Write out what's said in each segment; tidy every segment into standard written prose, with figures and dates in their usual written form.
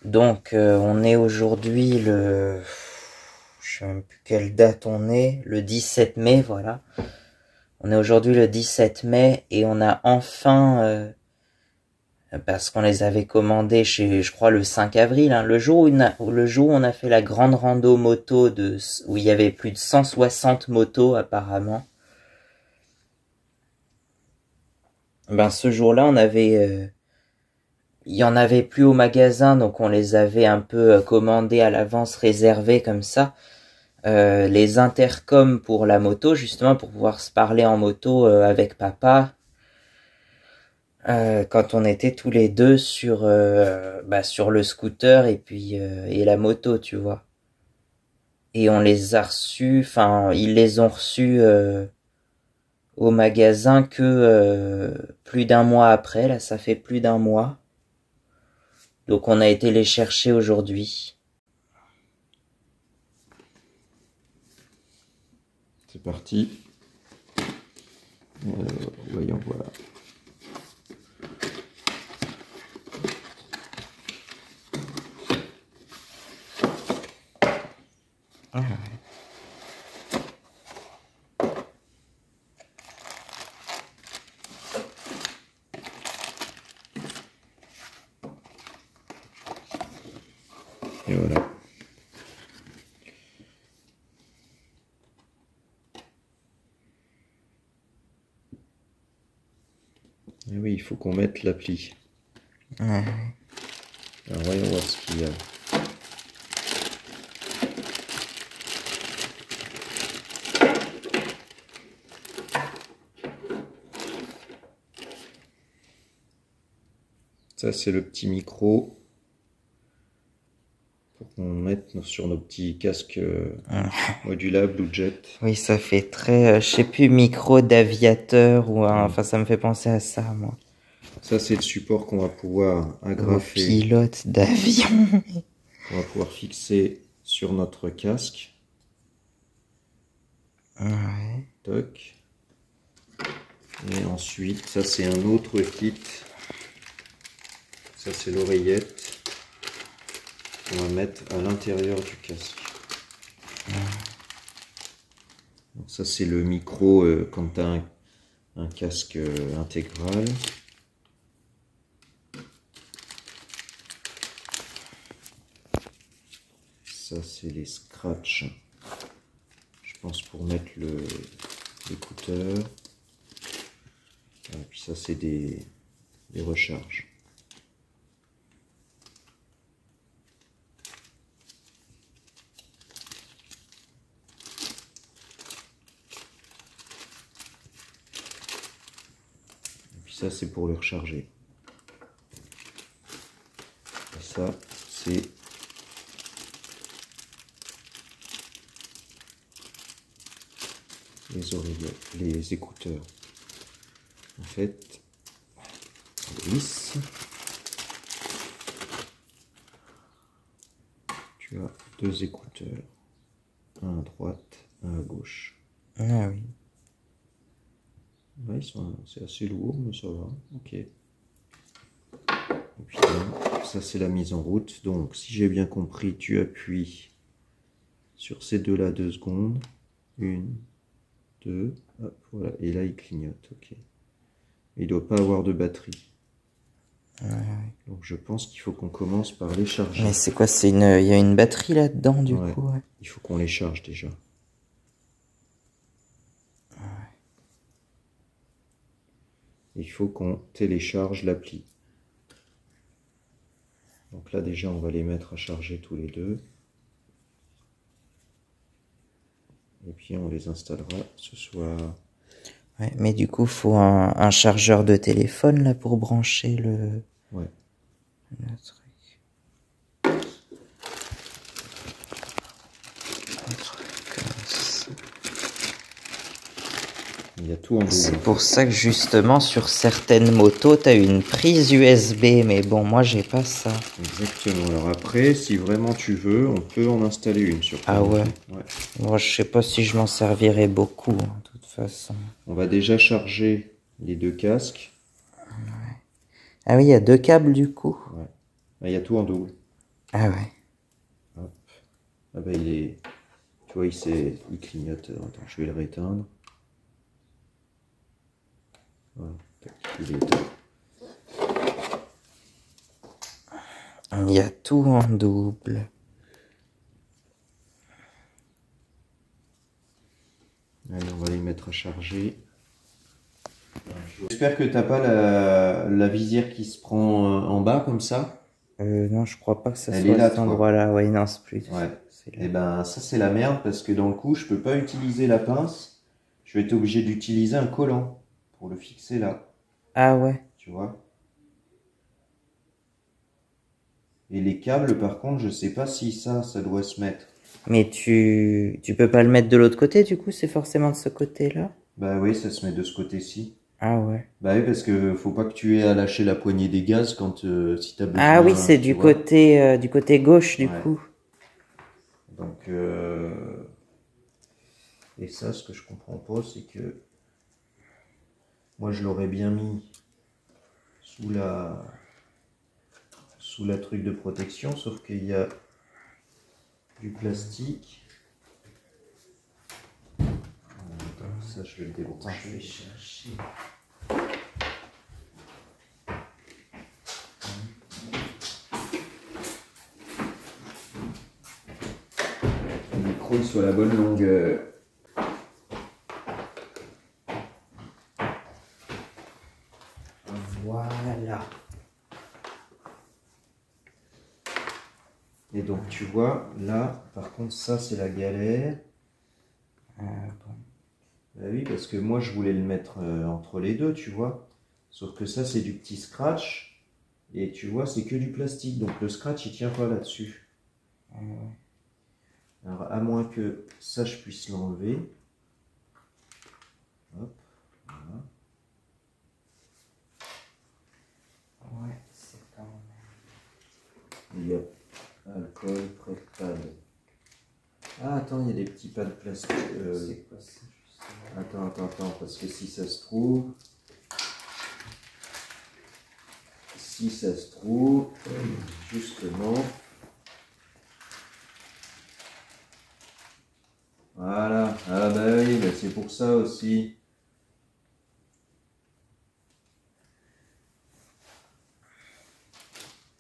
Donc on est aujourd'hui le... Je sais même plus quelle date on est, le 17 mai, voilà. On est aujourd'hui le 17 mai et on a enfin, parce qu'on les avait commandés chez, je crois, le 5 avril, hein, le jour où on a fait la grande rando moto où il y avait plus de 160 motos apparemment. Ben ce jour-là, il y en avait plus au magasin, donc on les avait un peu commandés à l'avance, réservés comme ça. Les intercoms pour la moto, justement pour pouvoir se parler en moto avec papa. Quand on était tous les deux sur le scooter et la moto, tu vois. Et on les a reçus, enfin ils les ont reçus au magasin que plus d'un mois après, là ça fait plus d'un mois. Donc on a été les chercher aujourd'hui. C'est parti. Voyons voir. Ah. Et voilà. Et oui, il faut qu'on mette l'appli. Ouais. Alors voyons voir ce qu'il y a. Ça, c'est le petit micro pour qu'on mette sur nos petits casques modulables ou jet. Oui, ça fait très, je sais plus, micro d'aviateur ou enfin ça me fait penser à ça, moi. Ça, c'est le support qu'on va pouvoir agrafer. Pilote d'avion. On va pouvoir fixer sur notre casque. Ouais. Toc. Et ensuite, ça c'est un autre kit. Ça c'est l'oreillette qu'on va mettre à l'intérieur du casque. Donc ça c'est le micro quand tu as un casque intégral. Ça c'est les scratchs. Je pense pour mettre l'écouteur. Et puis ça c'est des recharges. Et puis ça c'est pour le recharger. Et ça c'est les oreillettes, les écouteurs. En fait, on lisse. Tu as deux écouteurs, un à droite, un à gauche. Ah oui. Ouais, c'est assez lourd, mais ça va. Ok. Et puis là, ça c'est la mise en route. Donc, si j'ai bien compris, tu appuies sur ces deux-là 2 secondes. 1, 2, hop, voilà. Et là, il clignote. Ok. Il ne doit pas avoir de batterie. Ouais. Donc, je pense qu'il faut qu'on commence par les charger. Mais c'est quoi, il y a une batterie là-dedans du coup, ouais. Il faut qu'on les charge déjà. Il faut qu'on télécharge l'appli. Donc là déjà on va les mettre à charger tous les deux. Et puis on les installera ce soir. Ouais, mais du coup faut un chargeur de téléphone là pour brancher le truc. Il y a tout en double. C'est pour ça que justement sur certaines motos t'as une prise USB, mais bon moi j'ai pas ça. Exactement. Alors après, si vraiment tu veux, on peut en installer une sur ta moto. Ouais. Moi je sais pas si je m'en servirai beaucoup, hein, de toute façon. On va déjà charger les deux casques. Ah oui, il y a deux câbles du coup. Ouais. Là, il y a tout en double. Ah ouais. Hop. Ah bah il est... Tu vois, il clignote. Attends, je vais le rééteindre. Voilà. Tac, il est éteint. Il y a tout en double. Allez, on va les mettre à charger. J'espère que t'as pas la visière qui se prend en bas comme ça. Non, je crois pas que ça Elle soit est là, à cet toi. endroit-là. Ouais, non, c'est plus. Ouais. C'est là. Et ben ça c'est la merde parce que dans le coup je peux pas utiliser la pince. Je vais être obligé d'utiliser un collant pour le fixer là. Ah ouais. Tu vois. Et les câbles par contre je sais pas si ça doit se mettre. Mais tu peux pas le mettre de l'autre côté, du coup, c'est forcément de ce côté-là? Bah oui, ça se met de ce côté-ci. Ah ouais. Bah oui, parce que faut pas que tu aies à lâcher la poignée des gaz quand si t'as besoin. Ah oui, c'est tu vois. du côté gauche, du Ouais. coup. Donc et ça, ce que je comprends pas, c'est que moi je l'aurais bien mis sous la truc de protection, sauf qu'il y a du plastique. Ça, je vais le débrancher. Le micro il soit à la bonne longueur. Voilà. Et donc tu vois, là, par contre, ça c'est la galère. Ah bon. Bah oui, parce que moi je voulais le mettre entre les deux, tu vois. Sauf que ça c'est du petit scratch. Et tu vois, c'est que du plastique. Donc le scratch il tient pas là-dessus. Ah ouais. Alors à moins que ça je puisse l'enlever. Hop, voilà. Ouais, c'est quand même. Il y a alcool, prêt pad. Ah attends, il y a des petits pads plastique. C'est quoi ça, justement? Attends, parce que si ça se trouve, justement, voilà, ah bah oui, bah c'est pour ça aussi.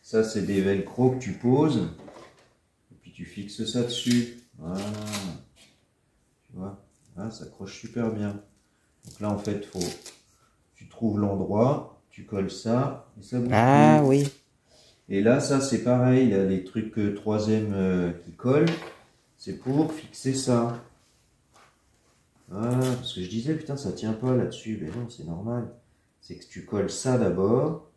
Ça c'est des velcro que tu poses, et puis tu fixes ça dessus, voilà, tu vois, là ça accroche super bien. Donc là en fait, tu trouves l'endroit, tu colles ça, et ça bouge Ah plus. oui. Et là, ça c'est pareil, il y a les trucs troisième qui collent, c'est pour fixer ça. Voilà, parce que je disais, putain, ça tient pas là-dessus. Mais non, c'est normal. C'est que tu colles ça d'abord,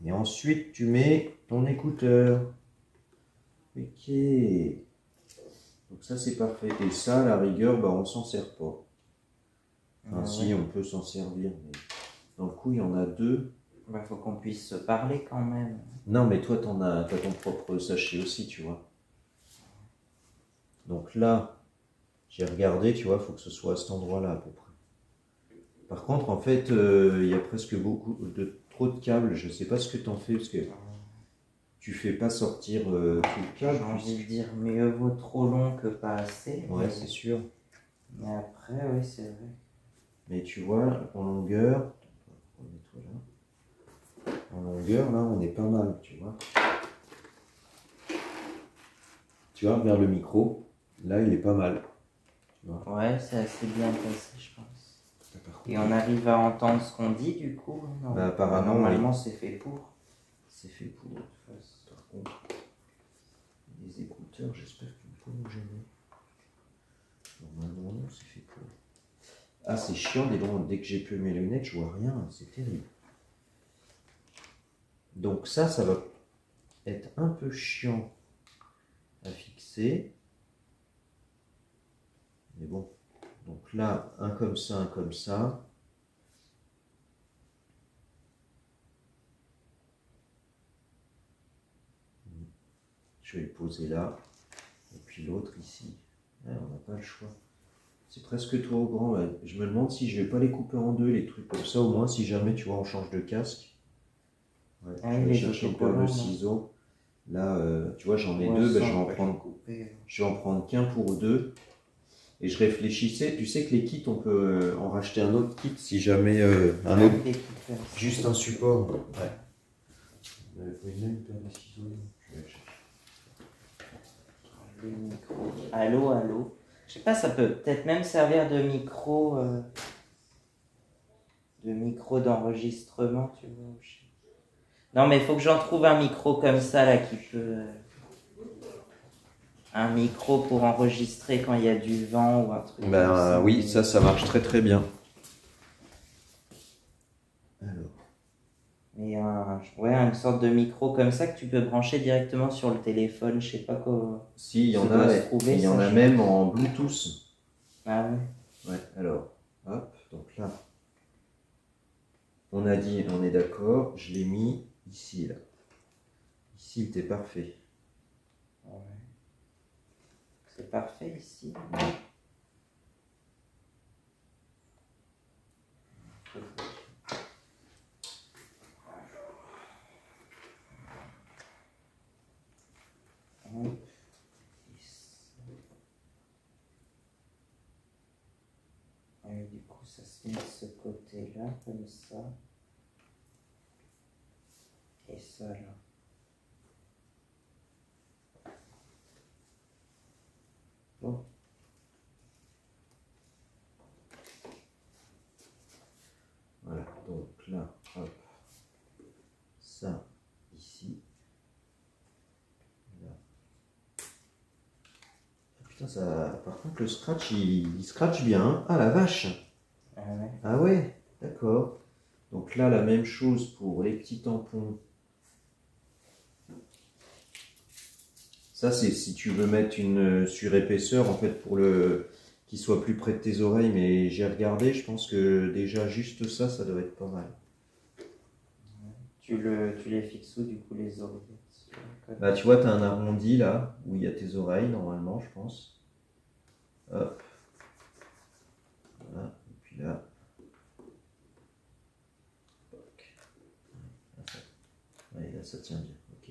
et ensuite tu mets ton écouteur. Ok. Donc ça c'est parfait. Et ça, à la rigueur, bah, on s'en sert pas. Enfin, Ah si, ouais. on peut s'en servir, mais dans le coup, il y en a deux. Bah, faut qu'on puisse se parler quand même. Non, mais toi, t'as ton propre sachet aussi, tu vois. Donc là, j'ai regardé, tu vois, il faut que ce soit à cet endroit-là à peu près. Par contre, en fait, il y a presque trop de câbles. Je sais pas ce que t'en fais, parce que tu fais pas sortir tout le câble. J'ai envie de dire mieux vaut trop long que pas assez. Ouais, c'est sûr. Mais après, oui, c'est vrai. Mais tu vois, en longueur, remets-toi là. En longueur, là, on est pas mal, tu vois. Tu vois, vers le micro, là, il est pas mal. Tu vois. Ouais, c'est assez bien passé, je pense. Par contre, Et on arrive à entendre ce qu'on dit, du coup? Non. Bah, apparemment, Normalement, oui. c'est fait pour. C'est fait pour. Par contre, les écouteurs, j'espère qu'ils ne vont pas nous gêner. Normalement, non, c'est fait pour. Ah, c'est chiant, dès que j'ai plus mes lunettes, je vois rien, c'est terrible. Donc ça va être un peu chiant à fixer. Mais bon, donc là, un comme ça, un comme ça. Je vais le poser là. Et puis l'autre ici. Ouais, on n'a pas le choix. C'est presque trop grand. Ouais. Je me demande si je vais pas les couper en deux, les trucs comme ça, au moins si jamais tu vois on change de casque. Ouais, Ah je oui, vais les chercher une paire de autocollants, ciseaux. Là, tu vois, j'en ai Ouais, deux, ça, ben, on peut le couper. je vais en prendre qu'un pour deux. Et je réfléchissais, tu sais que les kits, on peut en racheter un autre kit si jamais un autre. Des kits comme ça. Juste un support. Ouais. Oui, même une paire de ciseaux. Je vais chercher. Le micro. Allô, allô. Je sais pas, ça peut peut-être même servir de micro d'enregistrement, tu vois. Non, mais il faut que j'en trouve un micro comme ça, là, qui peut... Un micro pour enregistrer quand il y a du vent ou un truc comme ça. Oui, ça marche très très bien. Alors. Mais une sorte de micro comme ça que tu peux brancher directement sur le téléphone, je sais pas quoi. Si, il y en a, il y en a même en Bluetooth. Ah ouais. Ouais, alors, hop, donc là, on a dit, on est d'accord, je l'ai mis ici, là. Ici, il était parfait. Ouais. C'est parfait ici. Et du coup, ça se met de ce côté-là, comme ça. Et ça, là. Bon. Voilà, donc là, hop, ça, ici. Là. Ah, putain, ça, par contre, le scratch, il scratch bien. Hein. Ah la vache! Ah ouais. Ah ouais, d'accord. Donc là, la même chose pour les petits tampons. Ça, c'est si tu veux mettre une surépaisseur, en fait, pour le qu'il soit plus près de tes oreilles. Mais j'ai regardé, je pense que déjà, juste ça, ça doit être pas mal. Tu les fixes où, du coup, les oreillettes? Bah, tu vois, tu as un arrondi, là, où il y a tes oreilles, normalement, je pense. Hop. Voilà, et puis là. Ouais, là, ça tient bien. Ok.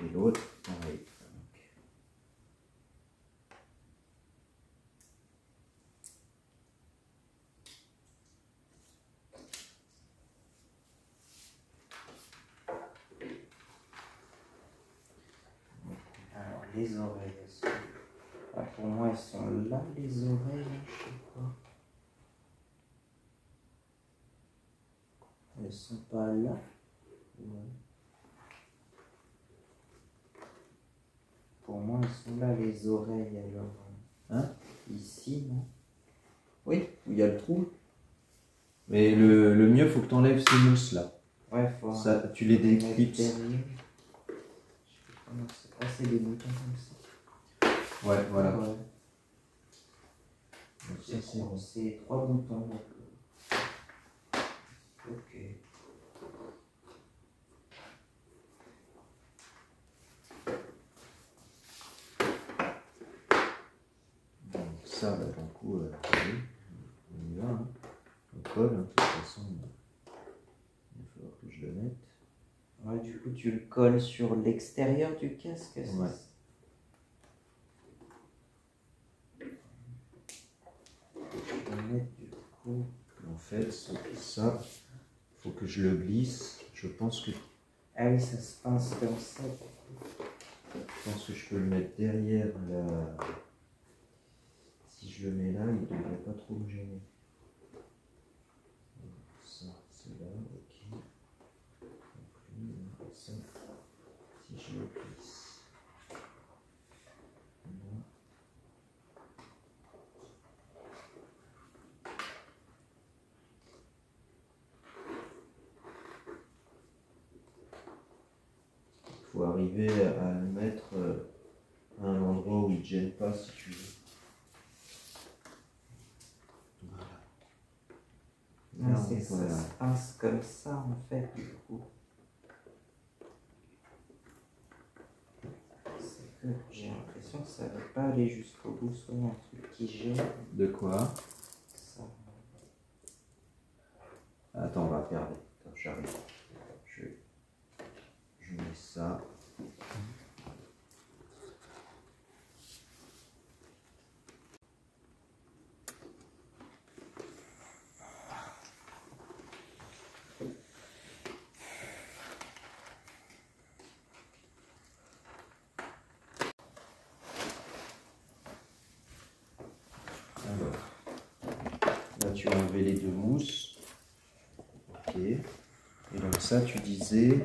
Et l'autre, pareil. Alors, les oreilles, elles sont... Ah, pour moi, elles sont là, les oreilles, je sais pas. Elles sont pas là. Ouais. Pour moi, elles sont là, les oreilles, alors. Hein? Ici, non? Oui, où il y a le trou. Mais le mieux, faut que tu enlèves ces mousses là. Ouais, faut... Ça, tu les déclipses. Je sais pas comment c'est passer des boutons comme ça. Ouais, voilà. Ouais. Donc ça, c'est bon. C'est 3 boutons. Donc... Ok. Donc ça, bah, d'un coup, allez, on y va. Hein. On colle, hein, de toute façon. Il va falloir que je le mette. Ouais, du coup, tu le colles sur l'extérieur du casque, c'est Ouais. ça? Je vais mettre du coup... En fait, ça, faut que je le glisse. Je pense que Ah oui, ça se pince comme ça. je peux le mettre derrière la... Si je le mets là, il ne devrait pas trop me gêner. Ça, c'est là, ok. Donc lui, ça, si je le glisse. Là. Il faut arriver à le mettre à un endroit où il ne gêne pas si tu veux. Voilà. Ah, ça se pince comme ça en fait, du coup. C'est que j'ai l'impression que ça ne va pas aller jusqu'au bout, soit un truc qui gêne. De quoi? Ça. Attends, on va regarder. Attends, j'arrive. Je vais ça. Alors, là tu as enlevé les deux mousses. Ok. Et donc ça tu disais...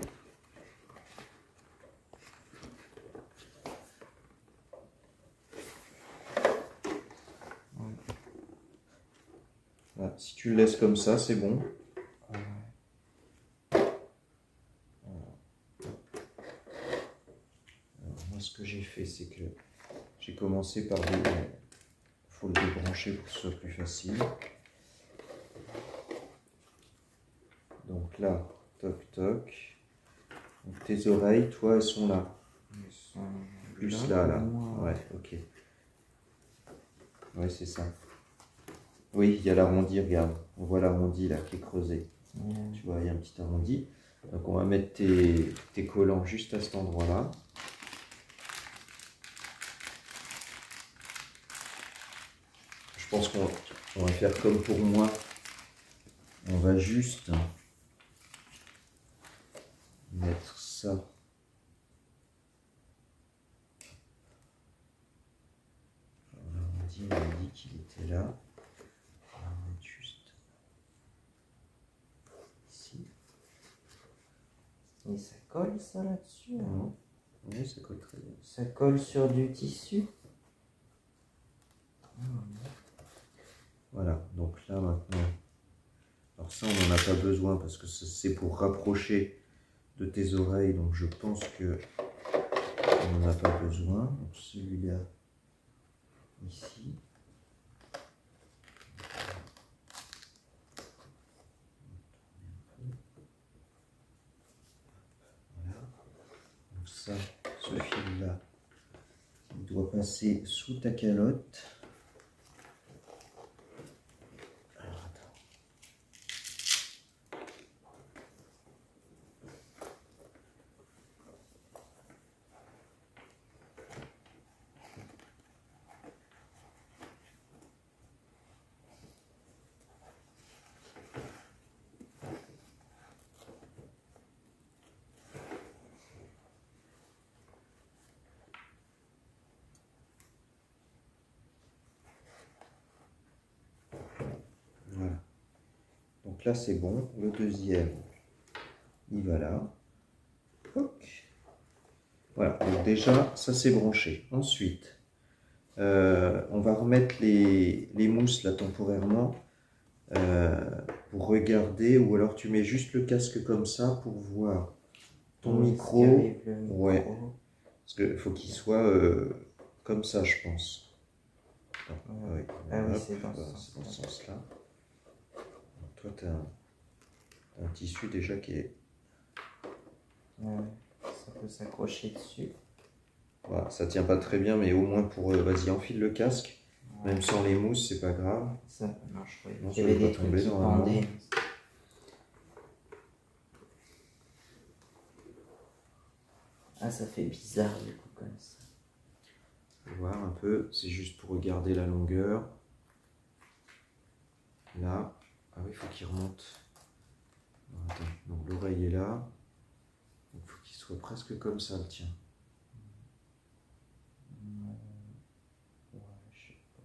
Voilà. Si tu le laisses comme ça, c'est bon. Alors, moi ce que j'ai fait, c'est que j'ai commencé par des... Il faut le débrancher pour que ce soit plus facile. Donc là, toc toc. Donc tes oreilles, toi, elles sont là. Elles sont Plus là. moi. Ouais, ok. Ouais, c'est ça. Oui, il y a l'arrondi, regarde. On voit l'arrondi là qui est creusé. Tu vois, il y a un petit arrondi. Donc on va mettre tes collants juste à cet endroit-là. Je pense qu'on va faire comme pour moi. On va juste mettre ça. On a dit qu'il était là. On va mettre juste ici. Et ça colle ça là-dessus? Non. Oui, ça colle très bien. Ça colle sur du tissu? Voilà, donc là maintenant. Alors ça, on n'en a pas besoin parce que c'est pour rapprocher de tes oreilles. Donc je pense que on n'en a pas besoin. Donc celui-là, ici. Voilà. Donc ça, ce fil-là, il doit passer sous ta calotte. Alors attends. Voilà. Donc là c'est bon. Le deuxième, il va là. Hop. Voilà. Donc déjà, ça c'est branché. Ensuite, on va remettre les mousses là temporairement pour regarder, ou alors tu mets juste le casque comme ça pour voir ton micro. Ouais. Parce qu'il faut qu'il soit comme ça, je pense. Non, ouais. Ah oui, Hop, c'est dans voilà, ce dans ce sens-là. sens-là. Toi, tu as un tissu déjà qui est... Ouais, ça peut s'accrocher dessus. Voilà, ça tient pas très bien, mais au moins pour... vas-y, enfile le casque. Ouais. Même sans les mousses, c'est pas grave. Ça marche, oui. Non, Il y avait ça va des pas trucs tomber qui normalement. pendaient. Ah, ça fait bizarre du coup comme ça. Faut voir un peu, c'est juste pour regarder la longueur. Là, ah oui, il faut qu'il remonte. Non, attends, donc l'oreille est là. Il faut qu'il soit presque comme ça, le tien. Ouais, je sais pas.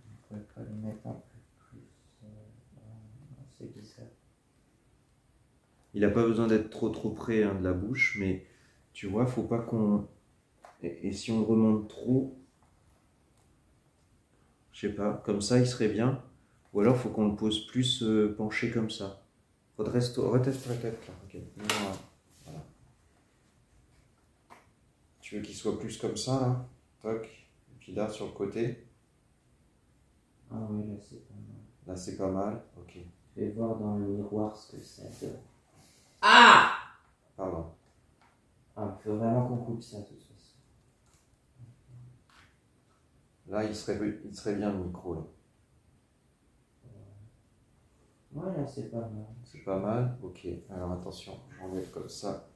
On pourrait pas le mettre un peu plus. Non, c'est bizarre. Il n'a pas besoin d'être trop près hein, de la bouche, mais tu vois, faut pas qu'on... Et si on remonte trop, je sais pas, comme ça il serait bien. Ou alors faut qu'on le pose plus penché comme ça. Faudrait retester la tête là. Okay. Voilà. Tu veux qu'il soit plus comme ça là? Toc. Et puis là sur le côté. Ah oui, là c'est pas mal. Là c'est pas mal. Ok. Je vais voir dans le miroir ce que ça donne. Ah! Pardon. Ah, il faut vraiment qu'on coupe ça de toute façon. Là il serait bien le micro là. Ouais, là, c'est pas mal. C'est pas mal? Ok. Alors attention, j'enlève comme ça.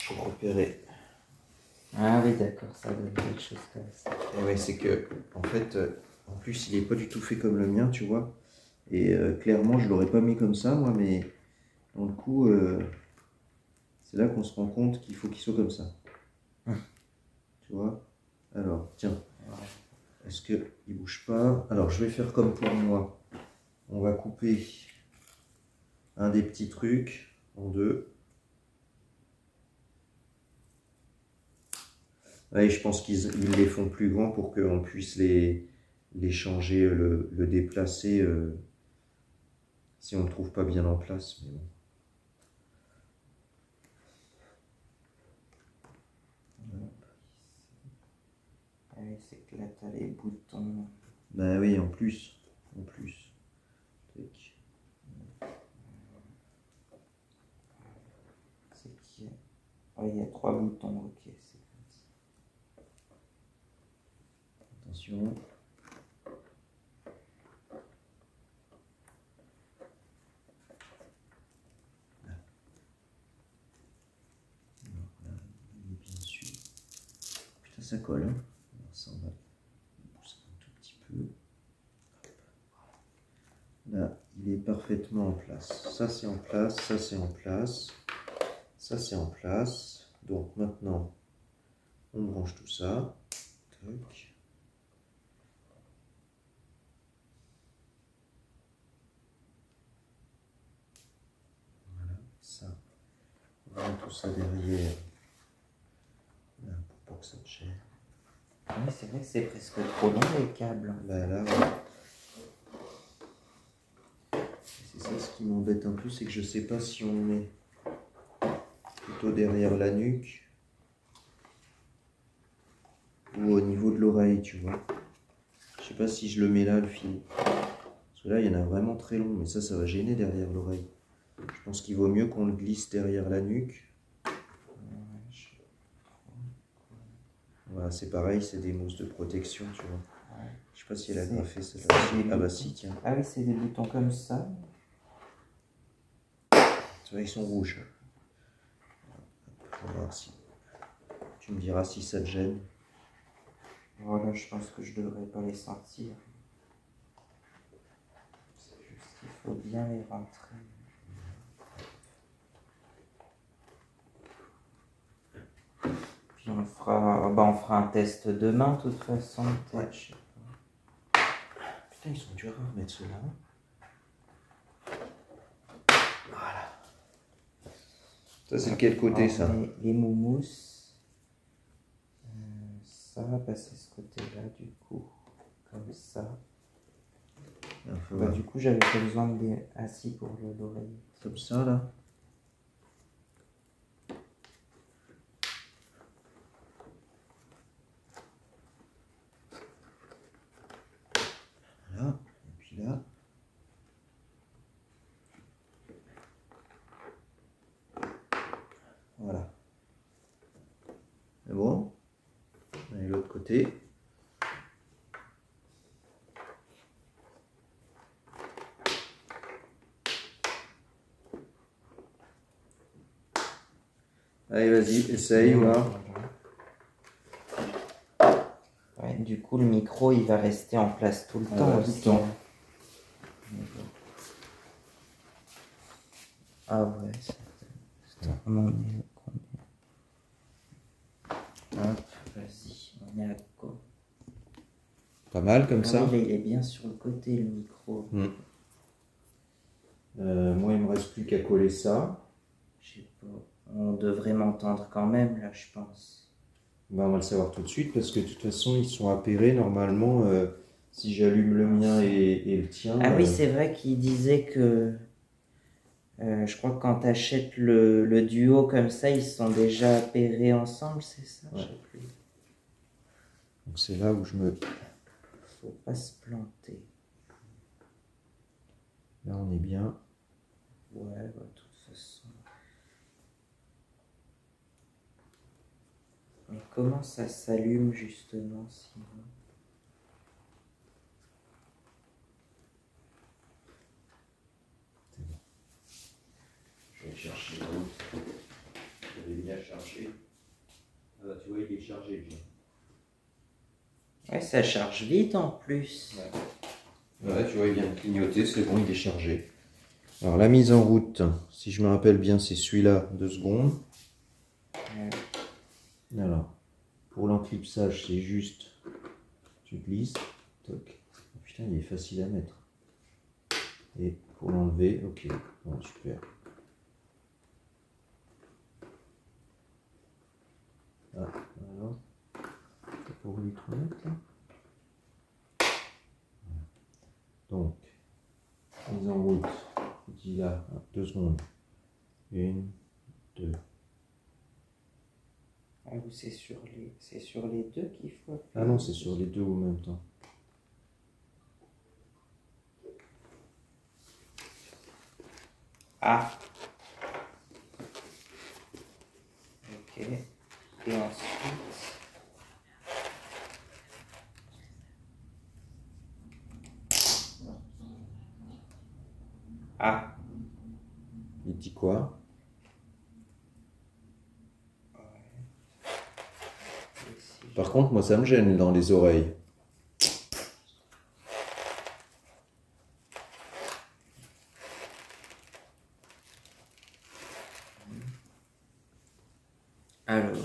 Pour repérer. Ah oui, d'accord, ça donne quelque chose comme ça. Et ouais, c'est que, en fait, en plus, il est pas du tout fait comme le mien, tu vois. Et clairement, je l'aurais pas mis comme ça, moi, mais dans le coup, c'est là qu'on se rend compte qu'il faut qu'il soit comme ça. Tu vois? Alors, tiens, est-ce qu'il bouge pas? Alors, je vais faire comme pour moi. On va couper un des petits trucs en deux. Ouais, je pense qu'ils les font plus grands pour qu'on puisse les changer, le déplacer si on ne le trouve pas bien en place. Mais bon. Ah oui, c'est que là, t'as les boutons. Ben oui, en plus. En plus. Tac. C'est qu'il y a... Ouais, il y a 3 boutons, ok, c'est comme ça. Attention. Bien sûr. Putain, ça colle. Hein. Alors ça, on va pousser un tout petit peu. Là, il est parfaitement en place. Ça, c'est en place. Ça, c'est en place. Ça, c'est en place. Donc, maintenant, on branche tout ça. Tac. Voilà, ça. On met tout ça derrière. Là, pour pas que ça te gêne. Oui, c'est vrai que c'est presque trop long, les câbles. Bah là, ouais. C'est ça ce qui m'embête un peu, c'est que je sais pas si on met plutôt derrière la nuque ou au niveau de l'oreille, tu vois. Je sais pas si je le mets là, le fil. Parce que là, il y en a vraiment très long, mais ça va gêner derrière l'oreille. Je pense qu'il vaut mieux qu'on le glisse derrière la nuque. Voilà, c'est pareil, c'est des mousses de protection, tu vois. Ouais. Je sais pas si elle a graffé celle-là. Ah bah si, tiens. Ah oui, c'est des boutons comme ça. Tu vois, ils sont rouges. On va voir si... Tu me diras si ça te gêne. Voilà, je pense que je devrais pas les sentir. C'est juste qu'il faut bien les rentrer. Puis on fera un test demain, de toute façon. Ouais. Je sais pas. Putain, ils sont durs à remettre ceux-là. Voilà. Ça, c'est de quel côté, ça? Les moumous. Ça va passer ce côté-là, du coup. Comme ça. Bah, du coup, j'avais pas besoin de assis pour l'oreille. Comme ça, là. Voilà. Et puis là. Voilà. C'est bon. Et l'autre côté. Allez, vas-y, essaye, voir. Ouais, du coup, le micro, il va rester en place tout le temps aussi. Ah ouais, on en est combien? Hop, vas-y, on est à quoi? Pas mal comme ça. Il est bien sur le côté, le micro. Moi, il me reste plus qu'à coller ça. Je sais pas. On devrait m'entendre quand même, là, je pense. Ben, on va le savoir tout de suite parce que de toute façon, ils sont appairés normalement. Si j'allume le mien et le tien. Ah oui, c'est vrai qu'il disait que. Je crois que quand tu achètes le duo comme ça, ils sont déjà appairés ensemble, c'est ça? Ouais. Je sais plus. Donc c'est là où je me... Faut pas se planter. Là, on est bien. Ouais, bah, de toute façon. Mais comment ça s'allume justement sinon? à charger. Ah bah, tu vois, il est chargé déjà. Ouais, ça charge vite en plus. Ouais, tu vois, il vient de clignoter, c'est bon, il est chargé. Alors, la mise en route, si je me rappelle bien, c'est celui-là, 2 secondes. Ouais. Alors, pour l'enclipsage, c'est juste, tu glisses, toc. Oh, putain, il est facile à mettre. Et pour l'enlever, ok, bon, super. Ah, alors, pour lui mettre là. Donc, mise en route, il y a 2 secondes. 1, 2. Ah, c'est sur les deux qu'il faut appuyer. Ah non, c'est sur les deux en même temps. Ah. Ok. Et ensuite. Ah. Il dit quoi? Par contre, moi, ça me gêne dans les oreilles. Alors.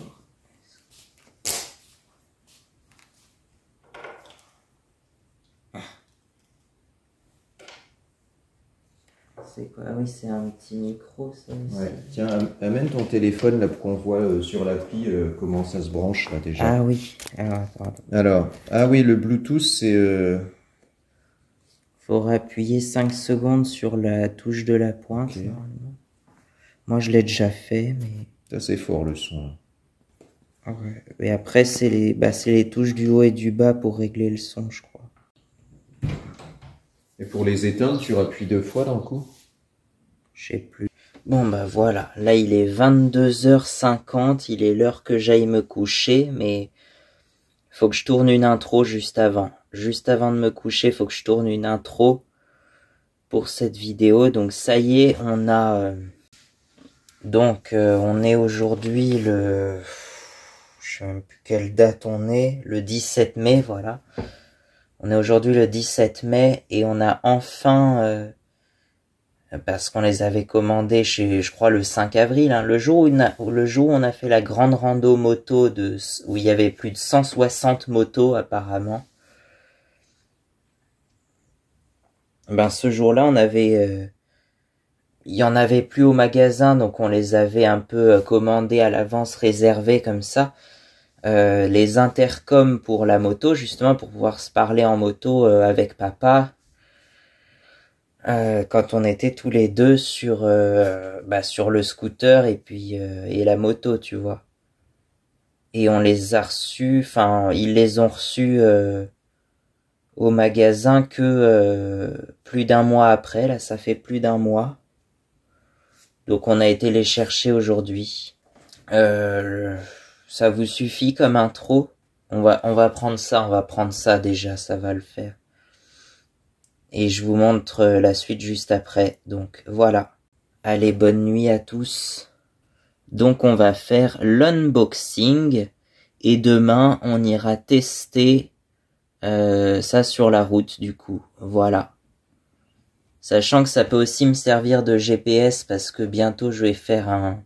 C'est quoi? Ah oui, c'est un petit micro, ça aussi. Ouais. Tiens, amène ton téléphone là pour qu'on voit sur l'appli comment ça se branche là déjà. Ah oui. Attends. Alors, ah oui, le Bluetooth, c'est... Faut appuyer 5 secondes sur la touche de la pointe, Okay. Normalement. Moi, je l'ai déjà fait, mais... C'est assez fort le son. Ouais. Et après, c'est les touches du haut et du bas pour régler le son, je crois. Et pour les éteindre, tu appuies 2 fois dans le coup? Je sais plus. Bon, bah voilà. Là, il est 22h50. Il est l'heure que j'aille me coucher, mais... Faut que je tourne une intro juste avant. Juste avant de me coucher, faut que je tourne une intro pour cette vidéo. Donc ça y est, on a... on est aujourd'hui le... Je sais même plus quelle date on est. Le 17 mai, voilà. On est aujourd'hui le 17 mai et on a enfin... parce qu'on les avait commandés chez, je crois, le 5 avril, hein, le jour où on a fait la grande rando moto où il y avait plus de 160 motos apparemment. Ben ce jour-là, il y en avait plus au magasin, donc on les avait un peu commandés à l'avance, réservés comme ça. Les intercoms pour la moto, justement pour pouvoir se parler en moto avec papa. Quand on était tous les deux sur le scooter et la moto, tu vois. Et on les a reçus, enfin ils les ont reçus au magasin que plus d'un mois après, là ça fait plus d'un mois. Donc on a été les chercher aujourd'hui. Ça vous suffit comme intro? On va prendre ça déjà, ça va le faire. Et je vous montre la suite juste après. Donc voilà. Allez, bonne nuit à tous. Donc on va faire l'unboxing. Et demain, on ira tester ça sur la route du coup. Voilà. Sachant que ça peut aussi me servir de GPS parce que bientôt je vais faire un...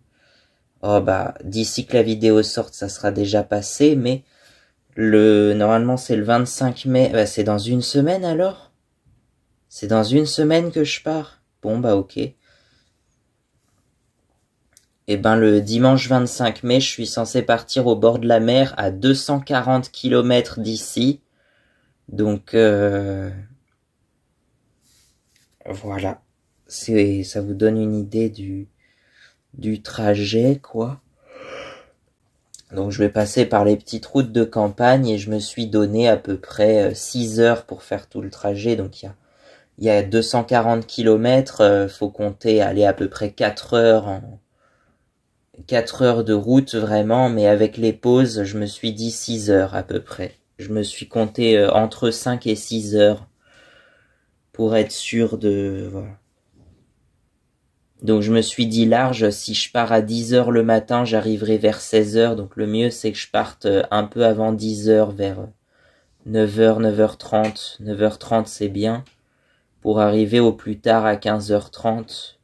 Oh bah, d'ici que la vidéo sorte, ça sera déjà passé, mais normalement c'est le 25 mai. Bah, c'est dans une semaine alors? C'est dans une semaine que je pars? Bon bah ok. Et ben le dimanche 25 mai, je suis censé partir au bord de la mer à 240 km d'ici. Donc voilà. Ça vous donne une idée du trajet, quoi. Donc je vais passer par les petites routes de campagne et je me suis donné à peu près 6 heures pour faire tout le trajet. Donc il y a 240 km, faut compter aller à peu près 4 heures 4 heures de route vraiment, mais avec les pauses, je me suis dit 6 heures à peu près. Je me suis compté entre 5 et 6 heures pour être sûr de... Voilà. Donc je me suis dit large, si je pars à 10 heures le matin, j'arriverai vers 16 heures. Donc le mieux c'est que je parte un peu avant 10 heures, vers 9h, 9h30. 9h30 c'est bien, pour arriver au plus tard à 15h30,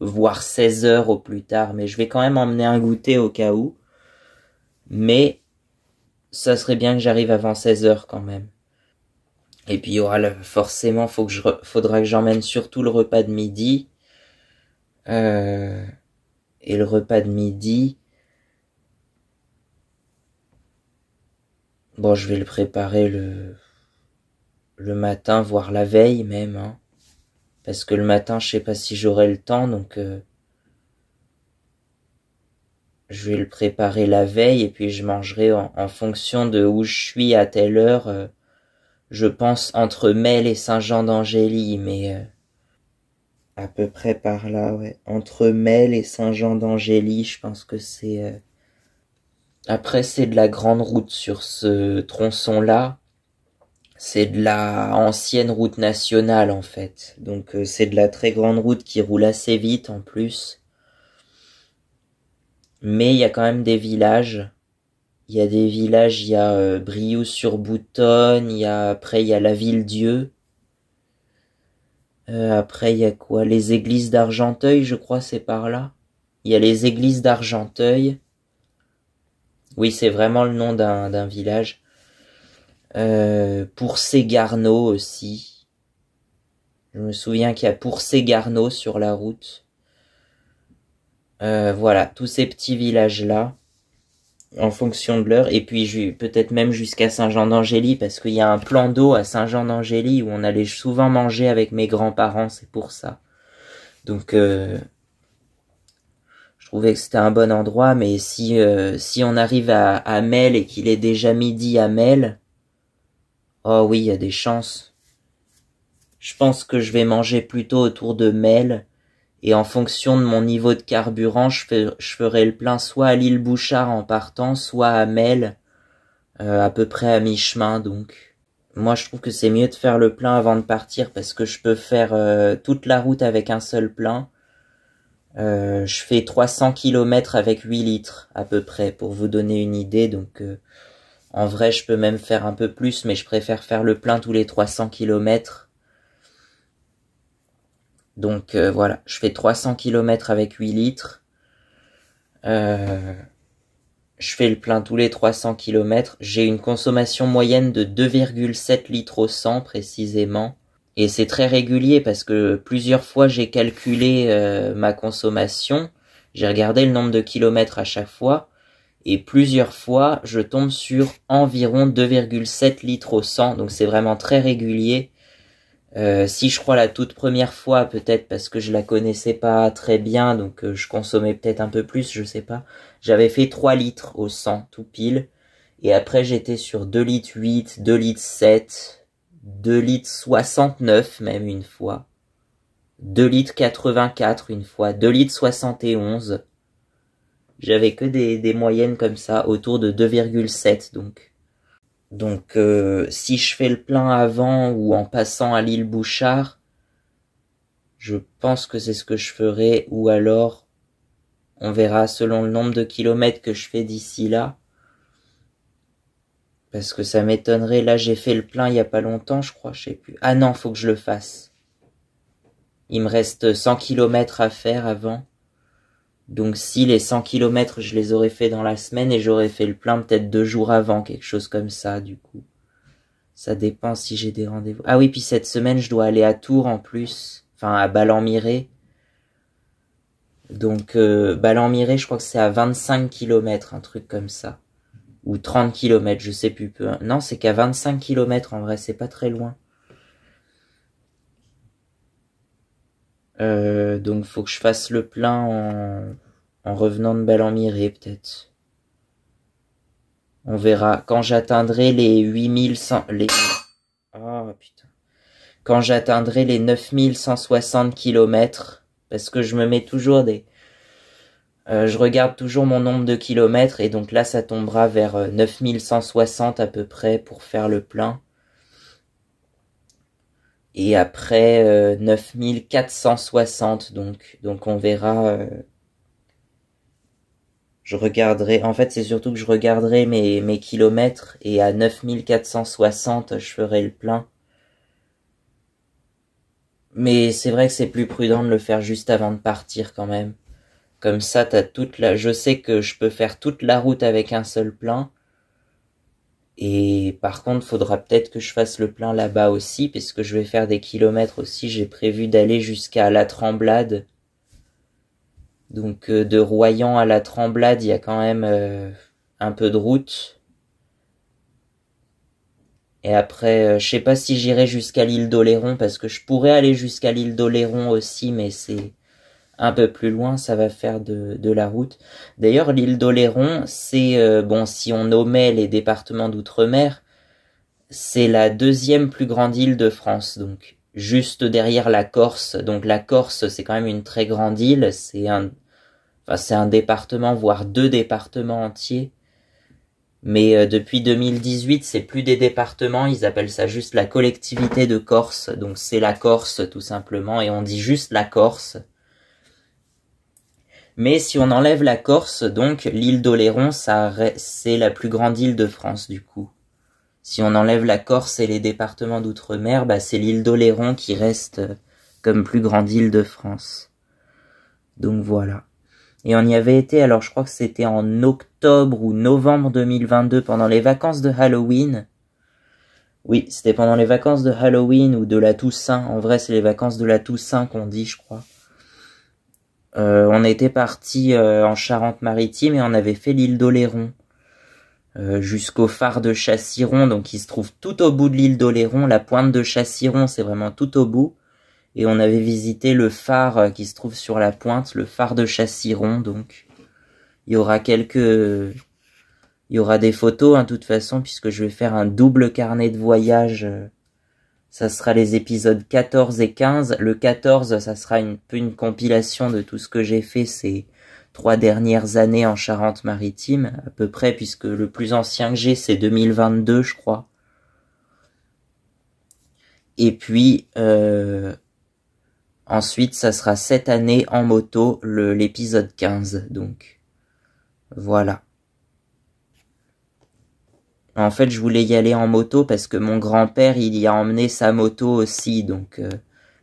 voire 16 heures au plus tard. Mais je vais quand même emmener un goûter au cas où. Mais ça serait bien que j'arrive avant 16 heures quand même. Et puis il y aura forcément, faudra que j'emmène surtout le repas de midi. Et le repas de midi, bon, je vais le préparer le matin, voire la veille même, hein. Parce que le matin, je sais pas si j'aurai le temps, donc je vais le préparer la veille et puis je mangerai en fonction de où je suis à telle heure. Je pense entre Melle et Saint-Jean-d'Angély, mais à peu près par là, ouais. Entre Melle et Saint-Jean-d'Angély, je pense que c'est... Après, c'est de la grande route sur ce tronçon-là. C'est de la ancienne route nationale, en fait. Donc, c'est de la très grande route qui roule assez vite, en plus. Mais il y a quand même des villages. Il y a des villages, il y a Briouze-sur-Boutonne, après, il y a la Ville-Dieu. Après, il y a quoi? Les églises d'Argenteuil, je crois, c'est par là. Il y a les églises d'Argenteuil. Oui, c'est vraiment le nom d'un village. Pourcé-Garneau aussi. Je me souviens qu'il y a Pourcé-Garneau sur la route. Voilà, tous ces petits villages-là, en fonction de l'heure. Et puis peut-être même jusqu'à Saint-Jean-d'Angély, parce qu'il y a un plan d'eau à Saint-Jean-d'Angély où on allait souvent manger avec mes grands-parents, c'est pour ça. Donc, je trouvais que c'était un bon endroit, mais si on arrive à Melle et qu'il est déjà midi à Melle, oh oui, il y a des chances. Je pense que je vais manger plutôt autour de Melle, et en fonction de mon niveau de carburant, je ferai le plein soit à l'île Bouchard en partant, soit à Melle, à peu près à mi-chemin. Donc, moi je trouve que c'est mieux de faire le plein avant de partir, parce que je peux faire toute la route avec un seul plein. Je fais 300 km avec 8 litres à peu près, pour vous donner une idée. Donc en vrai je peux même faire un peu plus, mais je préfère faire le plein tous les 300 km. Donc voilà, je fais 300 km avec 8 litres. Je fais le plein tous les 300 km. J'ai une consommation moyenne de 2,7 litres au 100 précisément. Et c'est très régulier parce que plusieurs fois j'ai calculé ma consommation. J'ai regardé le nombre de kilomètres à chaque fois. Et plusieurs fois je tombe sur environ 2,7 litres au 100. Donc c'est vraiment très régulier. Si je crois la toute première fois, peut-être parce que je la connaissais pas très bien, donc je consommais peut-être un peu plus, je sais pas. J'avais fait 3 litres au 100, tout pile. Et après j'étais sur 2 litres 8, 2 litres 7, 2 litres 69 même une fois. 2 litres 84 une fois, 2 litres 71. J'avais que des moyennes comme ça, autour de 2,7 donc. Donc si je fais le plein avant ou en passant à l'île Bouchard, je pense que c'est ce que je ferai, ou alors on verra selon le nombre de kilomètres que je fais d'ici là. Parce que ça m'étonnerait, là j'ai fait le plein il y a pas longtemps je crois, je sais plus. Ah non, faut que je le fasse. Il me reste 100 km à faire avant. Donc si les 100 km je les aurais fait dans la semaine et j'aurais fait le plein peut-être 2 jours avant, quelque chose comme ça du coup. Ça dépend si j'ai des rendez-vous. Ah oui, puis cette semaine je dois aller à Tours en plus, enfin à Ballon-Miré. Donc Ballon-Miré je crois que c'est à 25 km, un truc comme ça. Ou 30 km, je sais plus. Non, c'est qu'à 25 km en vrai, c'est pas très loin. Donc faut que je fasse le plein en revenant de Ballon-Miré peut-être. On verra. Quand j'atteindrai les 8100... Oh putain. Quand j'atteindrai les 9160 km, parce que je me mets toujours je regarde toujours mon nombre de kilomètres, et donc là ça tombera vers 9160 à peu près pour faire le plein. Et après 9460, donc on verra. Je regarderai, en fait c'est surtout que je regarderai mes kilomètres, et à 9460 je ferai le plein. Mais c'est vrai que c'est plus prudent de le faire juste avant de partir quand même. Comme ça, je sais que je peux faire toute la route avec un seul plein. Et par contre, faudra peut-être que je fasse le plein là-bas aussi, puisque je vais faire des kilomètres aussi. J'ai prévu d'aller jusqu'à La Tremblade. Donc de Royan à La Tremblade, il y a quand même un peu de route. Et après, je sais pas si j'irai jusqu'à l'île d'Oléron, parce que je pourrais aller jusqu'à l'île d'Oléron aussi, mais c'est un peu plus loin, ça va faire de la route. D'ailleurs, l'île d'Oléron, c'est, bon, si on omet les départements d'outre-mer, c'est la deuxième plus grande île de France, donc juste derrière la Corse. Donc la Corse, c'est quand même une très grande île, c'est un département, voire 2 départements entiers. Mais depuis 2018, c'est plus des départements, ils appellent ça juste la collectivité de Corse. Donc c'est la Corse tout simplement, et on dit juste la Corse. Mais si on enlève la Corse, donc l'île d'Oléron, c'est la plus grande île de France du coup. Si on enlève la Corse et les départements d'outre-mer, bah c'est l'île d'Oléron qui reste comme plus grande île de France. Donc voilà. Et on y avait été, alors je crois que c'était en octobre ou novembre 2022, pendant les vacances de Halloween. Oui, c'était pendant les vacances de Halloween ou de la Toussaint. En vrai, c'est les vacances de la Toussaint qu'on dit, je crois. On était parti en Charente-Maritime et on avait fait l'île d'Oléron. Jusqu'au phare de Chassiron, donc il se trouve tout au bout de l'île d'Oléron. La pointe de Chassiron, c'est vraiment tout au bout. Et on avait visité le phare qui se trouve sur la pointe, le phare de Chassiron, donc il y aura des photos, de toute façon, puisque je vais faire un double carnet de voyage. Ça sera les épisodes 14 et 15. Le 14, ça sera un peu une compilation de tout ce que j'ai fait ces 3 dernières années en Charente-Maritime, à peu près, puisque le plus ancien que j'ai, c'est 2022, je crois. Et puis, ensuite, ça sera cette année en moto, l'épisode 15, donc. Voilà. En fait, je voulais y aller en moto parce que mon grand-père, il y a emmené sa moto aussi, donc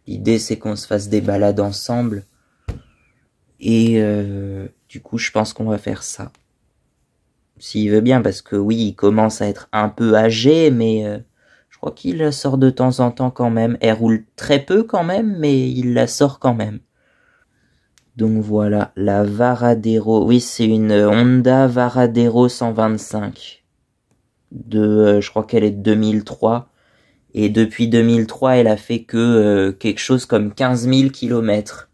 l'idée c'est qu'on se fasse des balades ensemble. Et du coup, je pense qu'on va faire ça. S'il veut bien, parce que oui, il commence à être un peu âgé, mais je crois qu'il la sort de temps en temps quand même. Elle roule très peu quand même, mais il la sort quand même. Donc voilà, la Varadero. Oui, c'est une Honda Varadero 125. Je crois qu'elle est de 2003. Et depuis 2003, elle a fait que quelque chose comme 15 000 kilomètres.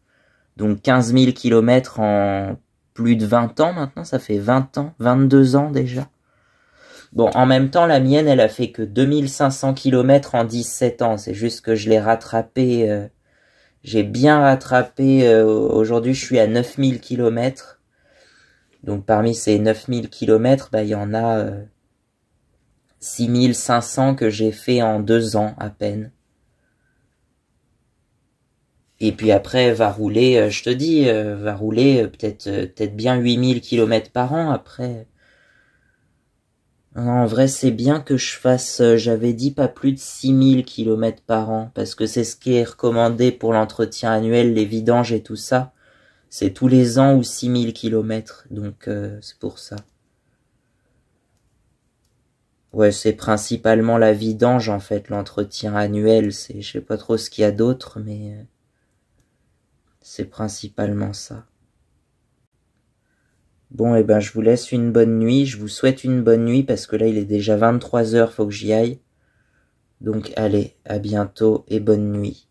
Donc 15 000 kilomètres en plus de 20 ans maintenant, ça fait 20 ans, 22 ans déjà. Bon, en même temps, la mienne, elle a fait que 2500 kilomètres en 17 ans. C'est juste que je l'ai rattrapé, j'ai bien rattrapé. Aujourd'hui, je suis à 9000 kilomètres. Donc parmi ces 9000 kilomètres, bah, il y en a 6500 que j'ai fait en 2 ans à peine. Et puis après, va rouler, je te dis, va rouler peut-être bien 8000 kilomètres par an après. Non, en vrai, c'est bien que je fasse, j'avais dit pas plus de 6000 kilomètres par an, parce que c'est ce qui est recommandé pour l'entretien annuel, les vidanges et tout ça. C'est tous les ans ou 6000 kilomètres, donc c'est pour ça. Ouais, c'est principalement la vidange en fait, l'entretien annuel, je sais pas trop ce qu'il y a d'autre, mais c'est principalement ça. Bon, et ben je vous laisse une bonne nuit, je vous souhaite une bonne nuit parce que là il est déjà 23 h, faut que j'y aille. Donc allez, à bientôt et bonne nuit.